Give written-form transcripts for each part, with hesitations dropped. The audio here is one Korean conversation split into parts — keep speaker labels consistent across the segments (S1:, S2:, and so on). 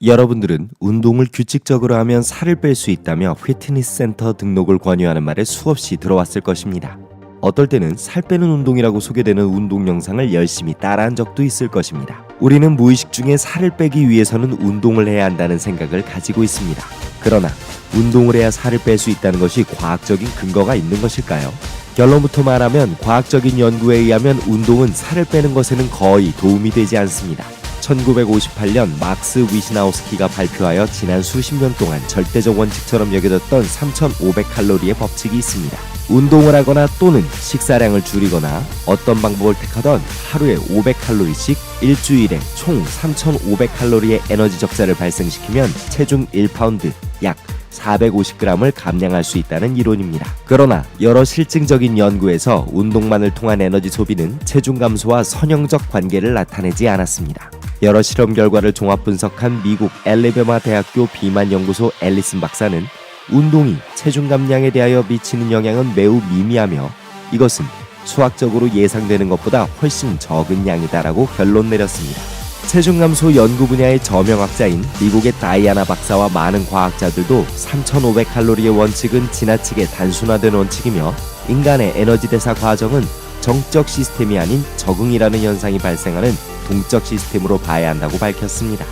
S1: 여러분들은 운동을 규칙적으로 하면 살을 뺄 수 있다며 피트니스 센터 등록을 권유하는 말에 수없이 들어왔을 것입니다. 어떨 때는 살 빼는 운동이라고 소개되는 운동 영상을 열심히 따라한 적도 있을 것입니다. 우리는 무의식 중에 살을 빼기 위해서는 운동을 해야 한다는 생각을 가지고 있습니다. 그러나 운동을 해야 살을 뺄 수 있다는 것이 과학적인 근거가 있는 것일까요? 결론부터 말하면 과학적인 연구에 의하면 운동은 살을 빼는 것에는 거의 도움이 되지 않습니다. 1958년 막스 위시나우스키가 발표하여 지난 수십 년 동안 절대적 원칙처럼 여겨졌던 3,500칼로리의 법칙이 있습니다. 운동을 하거나 또는 식사량을 줄이거나 어떤 방법을 택하던 하루에 500칼로리씩 일주일에 총 3,500칼로리의 에너지 적자를 발생시키면 체중 1파운드 약 450g을 감량할 수 있다는 이론입니다. 그러나 여러 실증적인 연구에서 운동만을 통한 에너지 소비는 체중 감소와 선형적 관계를 나타내지 않았습니다. 여러 실험 결과를 종합 분석한 미국 엘레베마 대학교 비만 연구소 앨리슨 박사는 운동이 체중 감량에 대하여 미치는 영향은 매우 미미하며 이것은 수학적으로 예상되는 것보다 훨씬 적은 양이다라고 결론 내렸습니다. 체중 감소 연구 분야의 저명학자인 미국의 다이아나 박사와 많은 과학자들도 3,500칼로리의 원칙은 지나치게 단순화된 원칙이며 인간의 에너지 대사 과정은 정적 시스템이 아닌 적응이라는 현상이 발생하는 동적 시스템으로 봐야 한다고 밝혔습니다.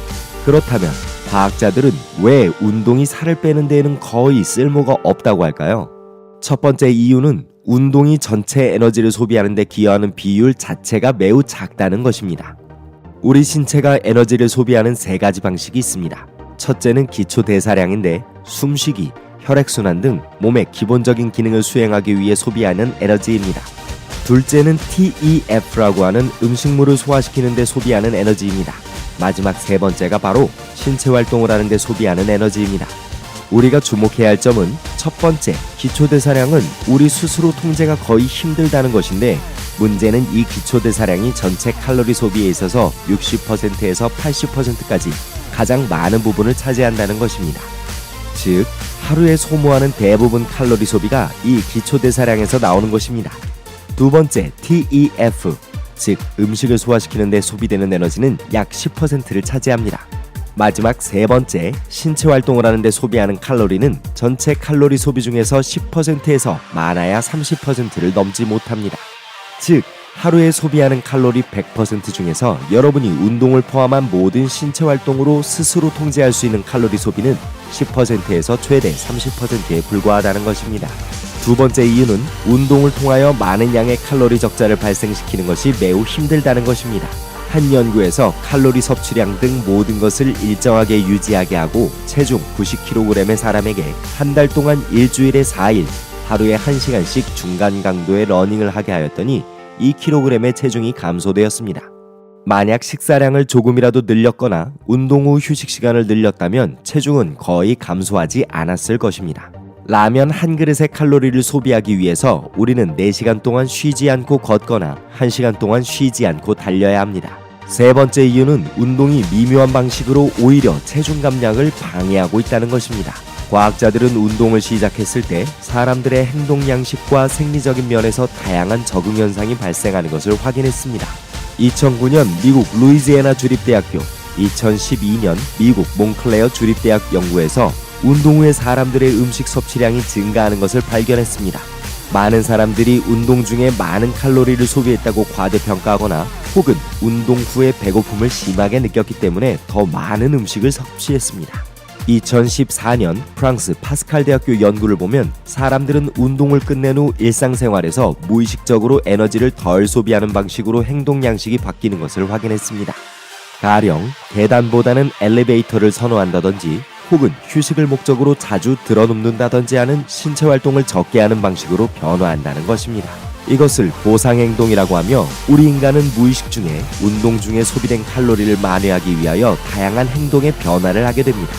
S1: 그렇다면 과학자들은 왜 운동이 살을 빼는 데에는 거의 쓸모가 없다고 할까요? 첫 번째 이유는 운동이 전체 에너지를 소비하는 데 기여하는 비율 자체가 매우 작다는 것입니다. 우리 신체가 에너지를 소비하는 세 가지 방식이 있습니다. 첫째는 기초 대사량인데 숨쉬기, 혈액순환 등 몸의 기본적인 기능을 수행하기 위해 소비하는 에너지입니다. 둘째는 TEF라고 하는 음식물을 소화시키는 데 소비하는 에너지입니다. 마지막 세 번째가 바로 신체 활동을 하는 데 소비하는 에너지입니다. 우리가 주목해야 할 점은 첫 번째, 기초대사량은 우리 스스로 통제가 거의 힘들다는 것인데 문제는 이 기초대사량이 전체 칼로리 소비에 있어서 60%에서 80%까지 가장 많은 부분을 차지한다는 것입니다. 즉, 하루에 소모하는 대부분 칼로리 소비가 이 기초대사량에서 나오는 것입니다. 두 번째, TEF, 즉 음식을 소화시키는 데 소비되는 에너지는 약 10%를 차지합니다. 마지막 세 번째, 신체 활동을 하는 데 소비하는 칼로리는 전체 칼로리 소비 중에서 10%에서 많아야 30%를 넘지 못합니다. 즉, 하루에 소비하는 칼로리 100% 중에서 여러분이 운동을 포함한 모든 신체 활동으로 스스로 통제할 수 있는 칼로리 소비는 10%에서 최대 30%에 불과하다는 것입니다. 두 번째 이유는 운동을 통하여 많은 양의 칼로리 적자를 발생시키는 것이 매우 힘들다는 것입니다. 한 연구에서 칼로리 섭취량 등 모든 것을 일정하게 유지하게 하고 체중 90kg의 사람에게 한 달 동안 일주일에 4일 하루에 1시간씩 중간 강도의 러닝을 하게 하였더니 2kg의 체중이 감소되었습니다. 만약 식사량을 조금이라도 늘렸거나 운동 후 휴식 시간을 늘렸다면 체중은 거의 감소하지 않았을 것입니다. 라면 한 그릇의 칼로리를 소비하기 위해서 우리는 4시간 동안 쉬지 않고 걷거나 1시간 동안 쉬지 않고 달려야 합니다. 세 번째 이유는 운동이 미묘한 방식으로 오히려 체중 감량을 방해하고 있다는 것입니다. 과학자들은 운동을 시작했을 때 사람들의 행동 양식과 생리적인 면에서 다양한 적응 현상이 발생하는 것을 확인했습니다. 2009년 미국 루이지애나 주립대학교, 2012년 미국 몽클레어 주립대학 연구에서 운동 후에 사람들의 음식 섭취량이 증가하는 것을 발견했습니다. 많은 사람들이 운동 중에 많은 칼로리를 소비했다고 과대평가하거나 혹은 운동 후에 배고픔을 심하게 느꼈기 때문에 더 많은 음식을 섭취했습니다. 2014년 프랑스 파스칼 대학교 연구를 보면 사람들은 운동을 끝낸 후 일상생활에서 무의식적으로 에너지를 덜 소비하는 방식으로 행동 양식이 바뀌는 것을 확인했습니다. 가령 계단보다는 엘리베이터를 선호한다든지 혹은 휴식을 목적으로 자주 드러눕는다든지 하는 신체 활동을 적게 하는 방식으로 변화한다는 것입니다. 이것을 보상행동이라고 하며 우리 인간은 무의식 중에 운동 중에 소비된 칼로리를 만회하기 위하여 다양한 행동의 변화를 하게 됩니다.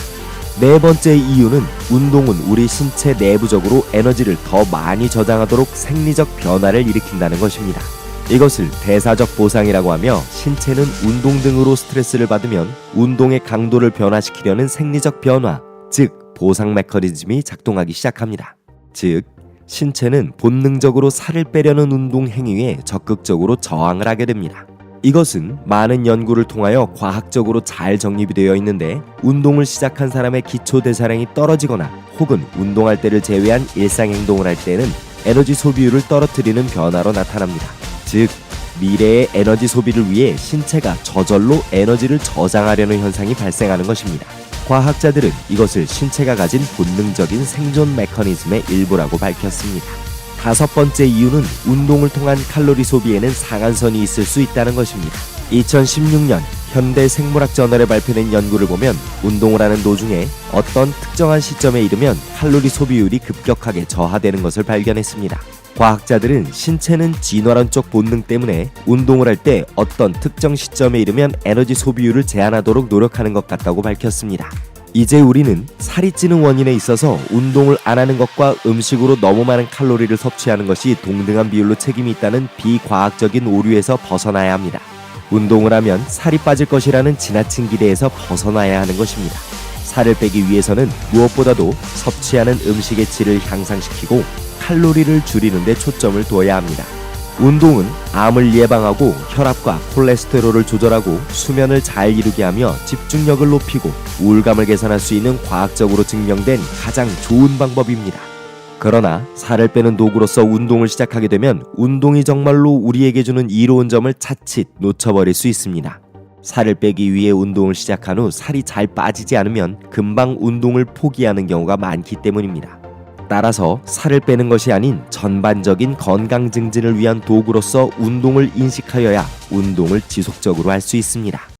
S1: 네 번째 이유는 운동은 우리 신체 내부적으로 에너지를 더 많이 저장하도록 생리적 변화를 일으킨다는 것입니다. 이것을 대사적 보상이라고 하며 신체는 운동 등으로 스트레스를 받으면 운동의 강도를 변화시키려는 생리적 변화, 즉 보상 메커니즘이 작동하기 시작합니다. 즉, 신체는 본능적으로 살을 빼려는 운동 행위에 적극적으로 저항을 하게 됩니다. 이것은 많은 연구를 통하여 과학적으로 잘 정립이 되어 있는데, 운동을 시작한 사람의 기초 대사량이 떨어지거나 혹은 운동할 때를 제외한 일상 행동을 할 때는 에너지 소비율을 떨어뜨리는 변화로 나타납니다. 즉, 미래의 에너지 소비를 위해 신체가 저절로 에너지를 저장하려는 현상이 발생하는 것입니다. 과학자들은 이것을 신체가 가진 본능적인 생존 메커니즘의 일부라고 밝혔습니다. 다섯 번째 이유는 운동을 통한 칼로리 소비에는 상한선이 있을 수 있다는 것입니다. 2016년 현대 생물학 저널에 발표된 연구를 보면 운동을 하는 도중에 어떤 특정한 시점에 이르면 칼로리 소비율이 급격하게 저하되는 것을 발견했습니다. 과학자들은 신체는 진화론적 본능 때문에 운동을 할 때 어떤 특정 시점에 이르면 에너지 소비율을 제한하도록 노력하는 것 같다고 밝혔습니다. 이제 우리는 살이 찌는 원인에 있어서 운동을 안 하는 것과 음식으로 너무 많은 칼로리를 섭취하는 것이 동등한 비율로 책임이 있다는 비과학적인 오류에서 벗어나야 합니다. 운동을 하면 살이 빠질 것이라는 지나친 기대에서 벗어나야 하는 것입니다. 살을 빼기 위해서는 무엇보다도 섭취하는 음식의 질을 향상시키고 칼로리를 줄이는 데 초점을 두어야 합니다. 운동은 암을 예방하고 혈압과 콜레스테롤을 조절하고 수면을 잘 이루게 하며 집중력을 높이고 우울감을 개선할 수 있는 과학적으로 증명된 가장 좋은 방법입니다. 그러나 살을 빼는 도구로서 운동을 시작하게 되면 운동이 정말로 우리에게 주는 이로운 점을 자칫 놓쳐버릴 수 있습니다. 살을 빼기 위해 운동을 시작한 후 살이 잘 빠지지 않으면 금방 운동을 포기하는 경우가 많기 때문입니다. 따라서 살을 빼는 것이 아닌 전반적인 건강 증진을 위한 도구로서 운동을 인식하여야 운동을 지속적으로 할 수 있습니다.